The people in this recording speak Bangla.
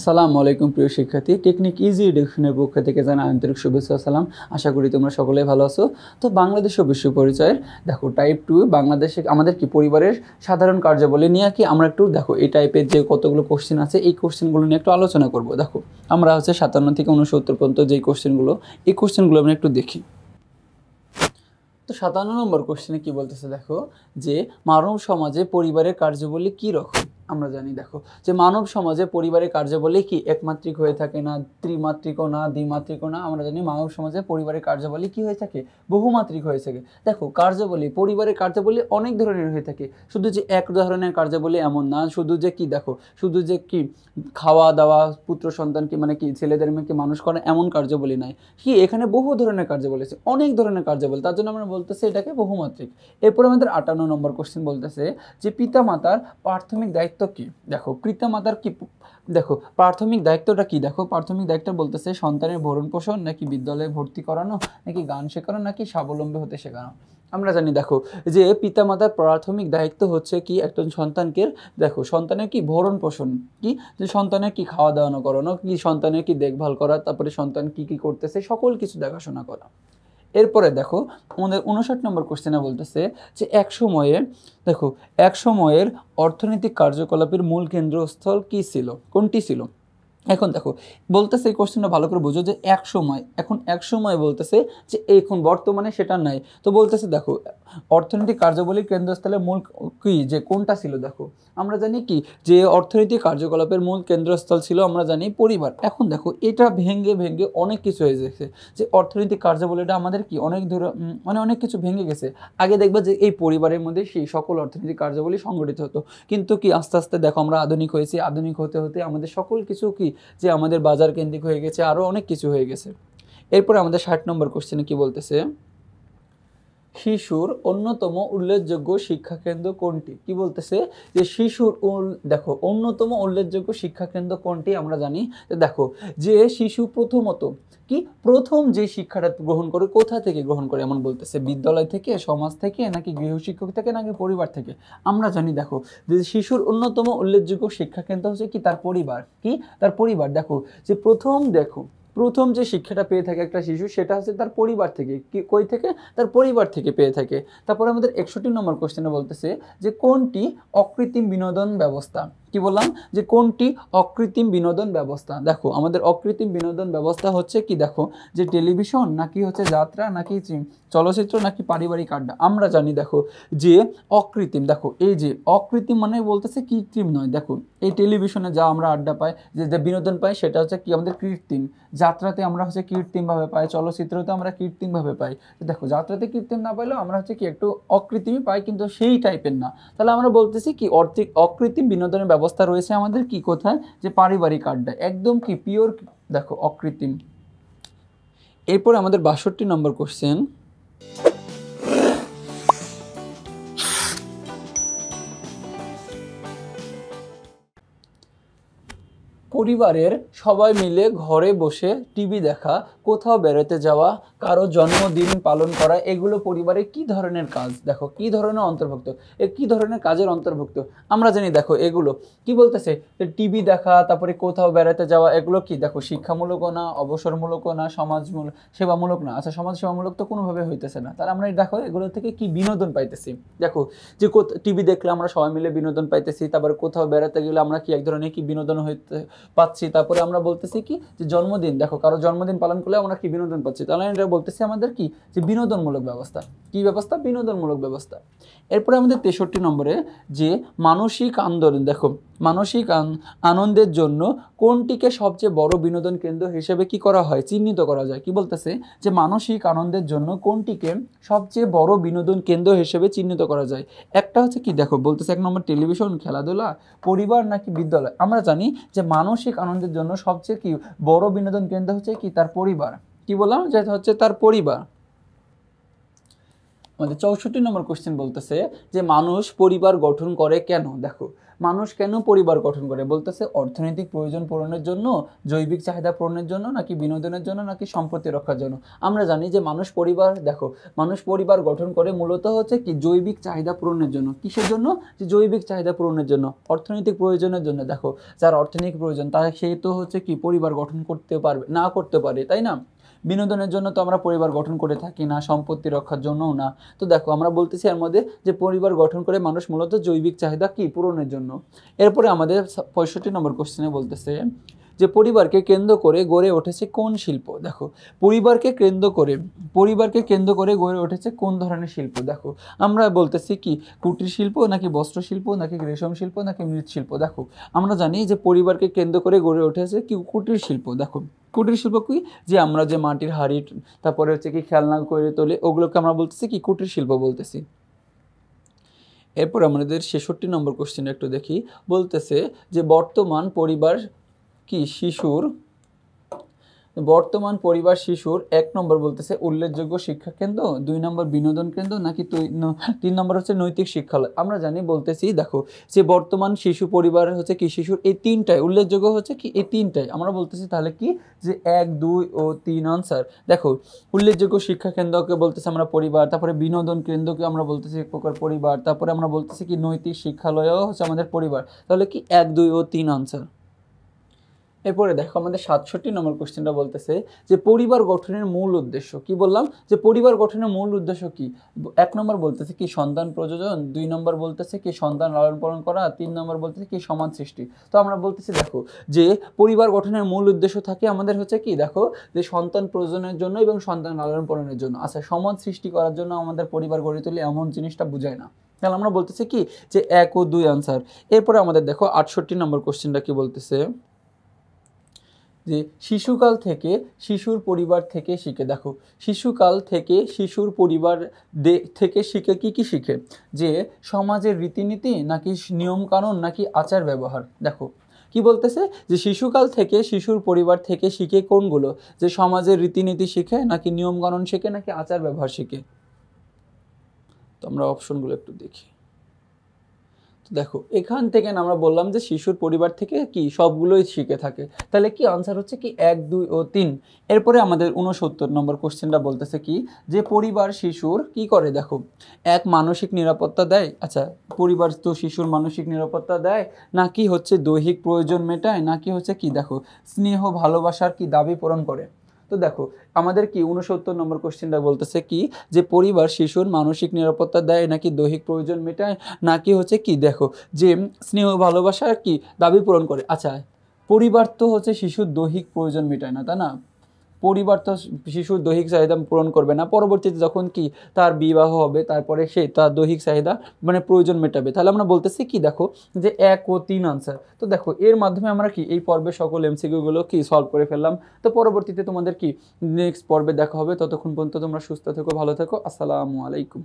সালামু আলাইকুম প্রিয় শিক্ষার্থী, টেকনিক ইজি এডুকেশনের পক্ষ থেকে জানা আন্তরিক শুভেচ্ছা সালাম। আশা করি তোমরা সকলেই ভালো আছো। তো বাংলাদেশ ও বিশ্ব পরিচয়ের দেখো টাইপ 2 বাংলাদেশে আমাদের কি পরিবারের সাধারণ কার্যাবলী নিয়ে কি আমরা একটু দেখো এই টাইপের যে কতগুলো কোশ্চেন আছে এই কোশ্চেনগুলো নিয়ে একটু আলোচনা করব। দেখো আমরা হচ্ছে 57 থেকে 69 পর্যন্ত যেই কোশ্চেনগুলো এই কোশ্চেনগুলো আমরা একটু দেখি। তো 57 নম্বর কোশ্চেনে কি বলতেছে দেখো যে মানব সমাজে পরিবারের কার্যাবলী কি রকম। আমরা জানি দেখো যে মানব সমাজে পরিবারের কার্যাবলী কি একমাত্রিক হয়ে থাকে না, ত্রিমাত্রিকও না, দ্বিমাত্রিকও না। আমরা জানি মানব সমাজে পরিবারের কার্যাবলী কি হয়ে থাকে, বহুমাত্রিক হয়ে থাকে। দেখো কার্যাবলী পরিবারের কার্যাবলী অনেক ধরনের হয়ে থাকে, শুধু যে এক ধরনের কার্যাবলী এমন না। শুধু যে কি দেখো শুধু যে কি খাওয়া দাওয়া, পুত্র সন্তানকে মানে কি ছেলেদের মেয়েকে মানুষ করা এমন কার্যাবলী নাই, কি এখানে বহু ধরনের কার্যাবলী আছে, অনেক ধরনের কার্যাবলী। তার জন্য আমরা বলতেছি এটাকে বহুমাত্রিক। এরপর আমাদের 58 নম্বর কোশ্চেন বলতেছে যে পিতামাতার প্রাথমিক দায়িত্ব কি। দেখো পিতামাতার কি দেখো প্রাথমিক দায়িত্বটা কি। দেখো প্রাথমিক দায়িত্ব বলতেছে সন্তানের ভরণ পোষণ, নাকি বিদ্যালয়ে ভর্তি করানো, নাকি গান শেখানো, নাকি স্বাবলম্বী হতে শেখানো। আমরা জানি দেখো যে পিতামাতার প্রাথমিক দায়িত্ব হচ্ছে কি একজন সন্তানকে দেখো সন্তানের কি ভরণ পোষণ, কি যে সন্তানের কি খাওয়া দাওয়ানো করানো, কি সন্তানের কি দেখভাল করা, তারপরে সন্তান কি কি করতেছে সকল কিছু দেখাশোনা করা। এরপরে দেখো আমাদের 59 নম্বর কোশ্চেনে বলতেছে যে এক সময়ের অর্থনৈতিক কার্যকলাপের মূল কেন্দ্রস্থল কি ছিল, কোনটি ছিল। এখন দেখো বলতেছে এই কোশ্চেনটা ভালো করে বুঝো যে এক সময়, এখন এক সময় বলতেছে যে এখন বর্তমানে সেটা নাই। তো বলতেছে দেখো অর্থনৈতিক কার্যাবলীর কেন্দ্রস্থলের মূল কি যে কোনটা ছিল। দেখো আমরা জানি কি যে অর্থনৈতিক কার্যকলাপের মূল কেন্দ্রস্থল ছিল আমরা জানি পরিবার। এখন দেখো এটা ভেঙে ভেঙে অনেক কিছু হয়ে গেছে, যে অর্থনৈতিক কার্যাবলীটা আমাদের কি অনেক দূর মানে অনেক কিছু ভেঙে গেছে। আগে দেখবা যে এই পরিবারের মধ্যে সেই সকল অর্থনৈতিক কার্যাবলী সংগঠিত হতো, কিন্তু কি আস্তে আস্তে দেখো আমরা আধুনিক হয়েছি, আধুনিক হতে হতে আমাদের সকল কিছু কি যে আমাদের বাজার কেন্দ্রিক হয়ে গেছে, আরও অনেক কিছু হয়ে গেছে। এরপরে আমাদের 60 নম্বর কোশ্চেনে কি বলতেছে শিশুর অন্যতম উল্লেখযোগ্য শিক্ষাকেন্দ্র কোনটি। কি বলতেছে যে শিশুর দেখো অন্যতম উল্লেখযোগ্য শিক্ষাকেন্দ্র কোনটি। আমরা জানি যে দেখো যে শিশু প্রথমত কি প্রথম যে শিক্ষাটা গ্রহণ করে কোথা থেকে গ্রহণ করে, এমন বলতেছে বিদ্যালয় থেকে, সমাজ থেকে, নাকি গৃহশিক্ষক থেকে, নাকি পরিবার থেকে। আমরা জানি দেখো যে শিশুর অন্যতম উল্লেখযোগ্য শিক্ষাকেন্দ্র হচ্ছে কি তার পরিবার, কি তার পরিবার। দেখো যে প্রথম যে শিক্ষাটা পেয়ে থাকে একটা শিশু সেটা হচ্ছে তার পরিবার থেকে, কি কই থেকে, তার পরিবার থেকে পেয়ে থাকে। তারপরে আমাদের 61 নম্বর কোশ্চেনে বলতেছে যে কোনটি অকৃত্রিম বিনোদন ব্যবস্থা। কি বললাম যে কোনটি অকৃত্রিম বিনোদন ব্যবস্থা। দেখো আমাদের অকৃত্রিম বিনোদন ব্যবস্থা হচ্ছে কি দেখো যে টেলিভিশন, নাকি হচ্ছে যাত্রা, নাকি চলচ্চিত্র, নাকি পারিবারিক আড্ডা। আমরা জানি দেখো যে অকৃত্রিম, দেখো এই যে অকৃত্রিম মানে বলতেছে কৃত্রিম নয়। দেখো এই টেলিভিশনে যা আমরা আড্ডা পাই, যে বিনোদন পাই সেটা হচ্ছে কি আমাদের কৃত্রিম। যাত্রাতে আমরা হচ্ছে কৃত্রিমভাবে পাই, চলচ্চিত্রতে আমরা কৃত্রিমভাবে পাই। দেখো যাত্রাতে কৃত্রিম না পাইলেও আমরা হচ্ছে কি একটু অকৃত্রিমই পাই, কিন্তু সেই টাইপের না। তাহলে আমরা বলতেছি কি অকৃত্রিম বিনোদনের ব্যবস্থা রয়েছে আমাদের কি কোথায়, যে পারিবারিক আড্ডা, একদম কি পিওর দেখো অকৃত্রিম। এরপর আমাদের 62 নম্বর কোশ্চেন পরিবারের সবাই মিলে ঘরে বসে টিভি দেখা, কোথাও বেড়াতে যাওয়া, কারো জন্মদিন পালন করা, এগুলো পরিবারের কি ধরনের কাজ। দেখো কি ধরনের অন্তর্ভুক্ত, কি ধরনের কাজের অন্তর্ভুক্ত। আমরা জানি দেখো এগুলো কি বলতেছে যে টিভি দেখা, তারপরে কোথাও বেড়াতে যাওয়া, এগুলো কি দেখো শিক্ষামূলকও না, অবসরমূলকও না, সমাজমূলক সেবামূলক না। আচ্ছা সমাজ সেবামূলক তো কোনোভাবে হইতেছে না। তাহলে আমরা দেখো এগুলো থেকে কি বিনোদন পাইতেছি। দেখো যে টিভি দেখলে আমরা সবাই মিলে বিনোদন পাইতেছি, তারপরে কোথাও বেড়াতে গেলে আমরা কি এক ধরনের কি বিনোদন হইতে পাচ্ছি। তারপরে আমরা বলতেছি কি যে জন্মদিন, দেখো কারো জন্মদিন পালন করলে আমরা কি বিনোদন পাচ্ছি। তাহলে এটা বলতেছি আমাদের কি যে বিনোদনমূলক ব্যবস্থা, কি ব্যবস্থা, বিনোদনমূলক ব্যবস্থা। এরপরে আমাদের 63 নম্বরে যে মানসিক আন্দোলন, দেখো মানসিক আনন্দের জন্য কোনটিকে সবচেয়ে বড় বিনোদন কেন্দ্র হিসেবে কি করা হয়, চিহ্নিত করা যায়। কি বলতেছে যে মানসিক আনন্দের জন্য কোনটিকে সবচেয়ে বড় বিনোদন কেন্দ্র হিসেবে চিহ্নিত করা যায়। একটা হচ্ছে কি দেখো বলতেছে 1 নম্বর টেলিভিশন, খেলাধুলা, পরিবার, নাকি বিদ্যালয়। আমরা জানি যে মানসিক আনন্দের জন্য সবচেয়ে কি বড় বিনোদন কেন্দ্র হচ্ছে কি তার পরিবার। কি বললাম যে হচ্ছে তার পরিবার। আমাদের 64 নম্বর কোশ্চেন বলতেছে যে মানুষ পরিবার গঠন করে কেন। দেখো মানুষ কেন পরিবার গঠন করে? বলতেছে অর্থনৈতিক প্রয়োজন পূরণের জন্য, জৈবিক চাহিদা পূরণের জন্য, নাকি বিনোদনের জন্য, নাকি সম্পত্তি রক্ষার জন্য। আমরা জানি যে মানুষ পরিবার গঠন করে মূলত হচ্ছে কি জৈবিক চাহিদা পূরণের জন্য। কিসের জন্য? যে জৈবিক চাহিদা পূরণের জন্য, অর্থনৈতিক প্রয়োজনের জন্য। দেখো যার অর্থনৈতিক প্রয়োজন তার সে তো হচ্ছে কি পরিবার গঠন করতে পারবে না, করতে পারে, তাই না? বিনোদনের জন্য তো আমরা পরিবার গঠন করে থাকি না, সম্পত্তি রক্ষার জন্যও না। তো দেখো আমরা বলতেছি এর মধ্যে যে পরিবার গঠন করে মানুষ মূলত জৈবিক চাহিদা কি পূরণের জন্য। এরপরে আমাদের 65 নম্বর কোশ্চেনে বলতেছে যে পরিবারকে কেন্দ্র করে গড়ে উঠেছে কোন শিল্প? দেখো পরিবারকে কেন্দ্র করে গড়ে উঠেছে কোন ধরনের শিল্প? দেখো আমরা বলতেছি কি কুটির শিল্প, নাকি বস্ত্র শিল্প, নাকি রেশম শিল্প, নাকি মৃৎশিল্প। দেখো আমরা জানি যে পরিবারকে কেন্দ্র করে গড়ে উঠেছে কি কুটির শিল্প। দেখো কুটির শিল্প কি? যে আমরা যে মাটির হাড়ি, তারপরে হচ্ছে কি খেলনা করে তোলে, ওগুলোকে আমরা বলতেছি কি কুটির শিল্প বলতেছি। এরপর আমাদের 66 নম্বর কোশ্চেন একটু দেখি। বলতেছে যে বর্তমান পরিবার শিশুর 1 নম্বর বলতেছে উল্লেখযোগ্য শিক্ষা কেন্দ্র, 2 নম্বর বিনোদন কেন্দ্র, নাকি 3 নম্বর হচ্ছে নৈতিক শিক্ষালয়। আমরা জানি বলতেছি দেখো যে বর্তমান শিশু পরিবার হচ্ছে কি শিশুর এই 3টাই, উল্লেখযোগ্য হচ্ছে কি এই 3টাই। আমরা বলতেছি তাহলে কি যে 1, 2 ও 3 আনসার। দেখো উল্লেখযোগ্য শিক্ষা কেন্দ্রকে বলতেছি আমরা পরিবার, তারপরে বিনোদন কেন্দ্রকে আমরা বলতেছি এক প্রকার পরিবার, তারপরে আমরা বলতেছি কি নৈতিক শিক্ষালয়ও হচ্ছে আমাদের পরিবার। তাহলে কি 1, 2 ও 3 আনসার। এরপরে দেখো আমাদের 67 নম্বর কোশ্চেনটা বলতেছে যে পরিবার গঠনের মূল উদ্দেশ্য কি? বললাম যে পরিবার গঠনের মূল উদ্দেশ্য কি? 1 নম্বর বলতেছে কি সন্তান প্রযোজন, 2 নম্বর বলতেছে কি সন্তান লালন পালন করা, 3 নম্বর বলতেছে কি সমাজ সৃষ্টি। তো আমরা বলতেছি দেখো যে পরিবার গঠনের মূল উদ্দেশ্য থাকে আমাদের হচ্ছে কি দেখো যে সন্তান প্রযোজনের জন্য এবং সন্তান লালন পালনের জন্য। আচ্ছা সমাজ সৃষ্টি করার জন্য আমাদের পরিবার গড়ে তুলি এমন জিনিসটা বোঝায় না। তাহলে আমরা বলতেছি কি যে 1 ও 2 আনসার। এরপরে আমাদের দেখো 68 নম্বর কোশ্চেনটা কি বলতেছে যে শিশুকাল থেকে শিশুর পরিবার থেকে শিখে। দেখো শিশুকাল থেকে শিশুর পরিবার থেকে শিখে কি শিখে? যে সমাজের রীতিনীতি, নাকি নিয়মকানুন, নাকি আচার ব্যবহার। দেখো কি বলতেছে যে শিশুকাল থেকে শিশুর পরিবার থেকে শিখে কোনগুলো? যে সমাজের রীতিনীতি শিখে, নাকি নিয়মকানুন শিখে, নাকি আচার ব্যবহার শিখে। তো আমরা অপশনগুলো একটু দেখি। দেখো এখান থেকে আমরা বললাম যে শিশুর পরিবার থেকে কি সবগুলোই শিখে থাকে। তাহলে কি আনসার হচ্ছে কি 1, 2 ও 3। এরপরে আমাদের 69 নম্বর কোশ্চেনটা বলতেছে কি যে পরিবার শিশুর কি করে? দেখো 1 মানসিক নিরাপত্তা দেয়। আচ্ছা পরিবার তো শিশুর মানসিক নিরাপত্তা দেয়, নাকি হচ্ছে দৈহিক প্রয়োজন মেটায়, নাকি হচ্ছে কি দেখো স্নেহ ভালোবাসার কি দাবি পূরণ করে। তো দেখো আমাদের কি 69 নম্বর কোশ্চেনটা বলতেছে কি যে পরিবার শিশুর মানসিক নিরাপত্তা দেয়, নাকি দৈহিক প্রয়োজন মেটায়, নাকি হচ্ছে কি দেখো যে স্নেহ ভালোবাসার কি দাবি পূরণ করে। আচ্ছা পরিবার তো হচ্ছে শিশুর দৈহিক প্রয়োজন মেটায় না, তাই না? পরিবার তো শিশুর দৈহিক চাহিদা পূরণ করবে না। পরবর্তীতে যখন কি তার বিবাহ হবে তারপরে সে তার দৈহিক চাহিদা মানে প্রয়োজন মেটাবে। তাহলে আমরা বলতেছি কি দেখো যে 1 ও 3 আনসার। তো দেখো এর মাধ্যমে আমরা কি এই পর্বে সকল এমসিকিউগুলো কি সলভ করে ফেললাম। তো পরবর্তীতে তোমাদের কি নেক্সট পর্বে দেখা হবে। ততক্ষণ পর্যন্ত তোমরা সুস্থ থেকো, ভালো থেকো। আসসালামু আলাইকুম।